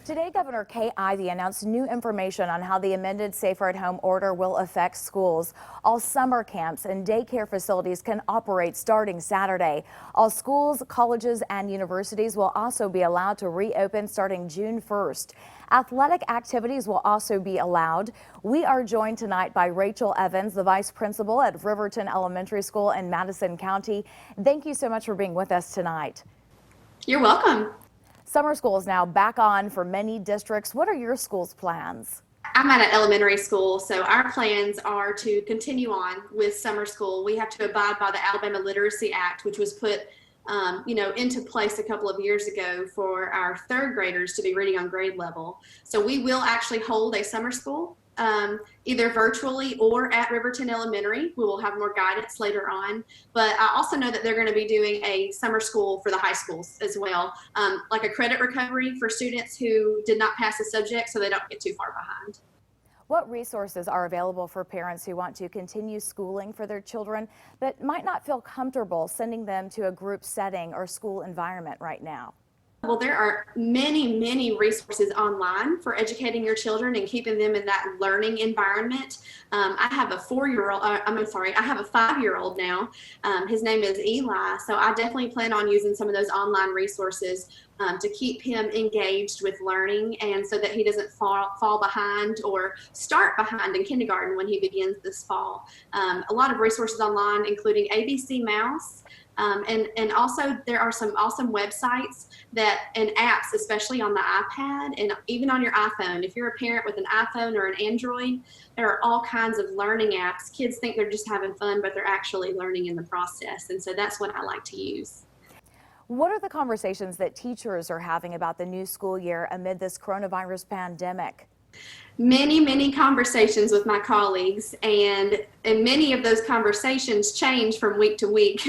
Today, Governor Kay Ivey announced new information on how the amended Safer at Home order will affect schools. All summer camps and daycare facilities can operate starting Saturday. All schools, colleges, and universities will also be allowed to reopen starting June 1st. Athletic activities will also be allowed. We are joined tonight by Rachel Evans, the vice principal at Riverton Elementary School in Madison County. Thank you so much for being with us tonight. You're welcome. Summer school is now back on for many districts. What are your school's plans? I'm at an elementary school, so our plans are to continue on with summer school. We have to abide by the Alabama Literacy Act, which was put into place a couple of years ago for our third graders to be reading on grade level. So we will actually hold a summer school, either virtually or at Riverton Elementary. We will have more guidance later on, but I also know that they're going to be doing a summer school for the high schools as well, like a credit recovery for students who did not pass a subject so they don't get too far behind. What resources are available for parents who want to continue schooling for their children but might not feel comfortable sending them to a group setting or school environment right now? Well, there are many resources online for educating your children and keeping them in that learning environment. I have a 5-year-old now. His name is Eli. So I definitely plan on using some of those online resources to keep him engaged with learning, and so that he doesn't fall behind or start behind in kindergarten when he begins this fall. A lot of resources online, including ABC Mouse. And also there are some awesome websites and apps, especially on the iPad and even on your iPhone. If you're a parent with an iPhone or an Android, there are all kinds of learning apps. Kids think they're just having fun, but they're actually learning in the process. And so that's what I like to use. What are the conversations that teachers are having about the new school year amid this coronavirus pandemic? Many conversations with my colleagues, and many of those conversations change from week to week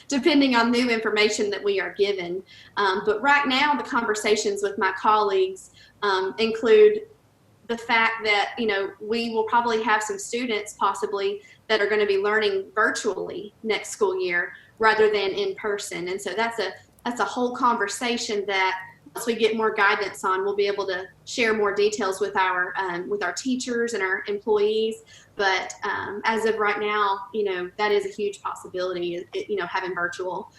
depending on new information that we are given. But right now the conversations with my colleagues include the fact that we will probably have some students possibly that are going to be learning virtually next school year rather than in person. And so that's a whole conversation that once we get more guidance on, we'll be able to share more details with our teachers and our employees. But as of right now, that is a huge possibility, having virtual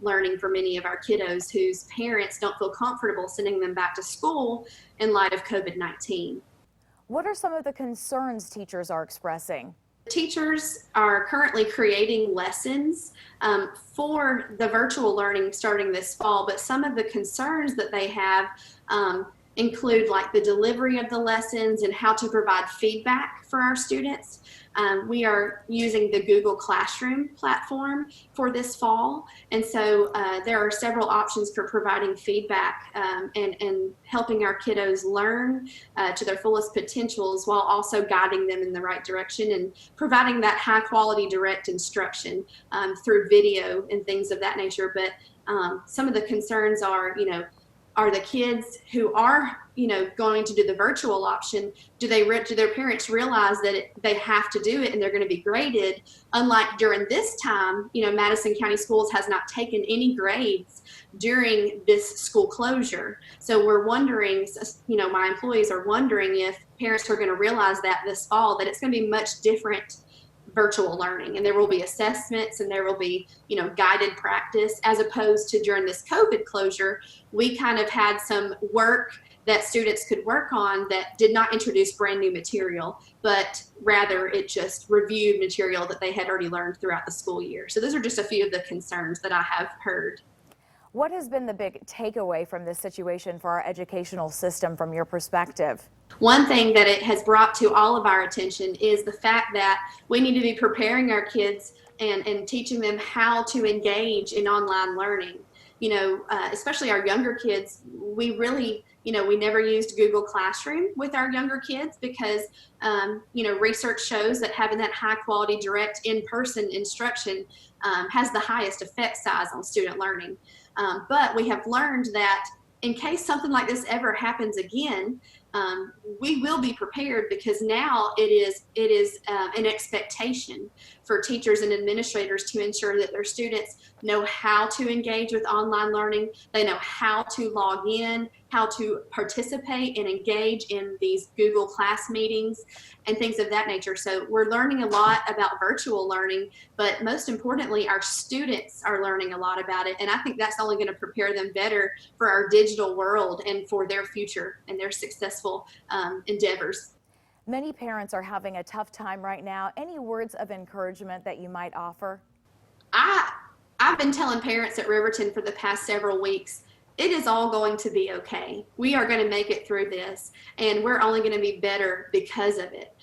learning for many of our kiddos whose parents don't feel comfortable sending them back to school in light of COVID-19. What are some of the concerns teachers are expressing? Teachers are currently creating lessons for the virtual learning starting this fall, but some of the concerns that they have include like the delivery of the lessons and how to provide feedback for our students. We are using the Google Classroom platform for this fall, and so there are several options for providing feedback and helping our kiddos learn to their fullest potentials while also guiding them in the right direction and providing that high quality direct instruction through video and things of that nature. But some of the concerns are the kids who are going to do the virtual option, do their parents realize that they have to do it and they're going to be graded? Unlike during this time, Madison County Schools has not taken any grades during this school closure. So we're wondering, my employees are wondering if parents are going to realize that this fall that it's going to be much different virtual learning, and there will be assessments and there will be guided practice, as opposed to during this COVID closure we kind of had some work that students could work on that did not introduce brand new material, but rather it just reviewed material that they had already learned throughout the school year. So those are just a few of the concerns that I have heard. What has been the big takeaway from this situation for our educational system from your perspective? One thing that it has brought to all of our attention is the fact that we need to be preparing our kids and teaching them how to engage in online learning. Especially our younger kids, we really, we never used Google Classroom with our younger kids because, research shows that having that high quality direct in-person instruction has the highest effect size on student learning. But we have learned that in case something like this ever happens again, we will be prepared, because now it is an expectation for teachers and administrators to ensure that their students know how to engage with online learning. They know how to log in, how to participate and engage in these Google Class meetings and things of that nature. So we're learning a lot about virtual learning, but most importantly, our students are learning a lot about it. And I think that's only going to prepare them better for our digital world and for their future and their successful endeavors. Many parents are having a tough time right now. Any words of encouragement that you might offer? I've been telling parents at Riverton for the past several weeks, it is all going to be okay. We are going to make it through this, and we're only going to be better because of it.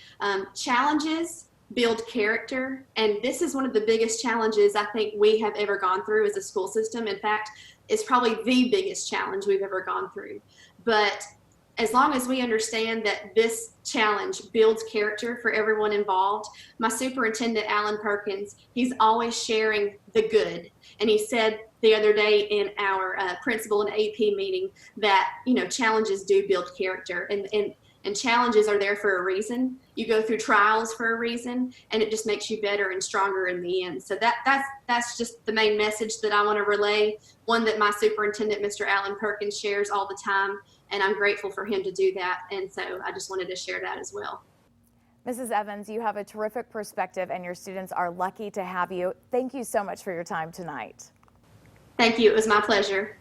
Challenges build character, and this is one of the biggest challenges I think we have ever gone through as a school system. In fact, it's probably the biggest challenge we've ever gone through. But as long as we understand that this challenge builds character for everyone involved, my superintendent, Alan Perkins, he's always sharing the good. And he said the other day in our principal and AP meeting that, challenges do build character, and challenges are there for a reason. You go through trials for a reason, and it just makes you better and stronger in the end. So that's just the main message that I want to relay, one that my superintendent, Mr. Alan Perkins, shares all the time, and I'm grateful for him to do that. And so I just wanted to share that as well. Mrs. Evans, you have a terrific perspective, and your students are lucky to have you. Thank you so much for your time tonight. Thank you. It was my pleasure.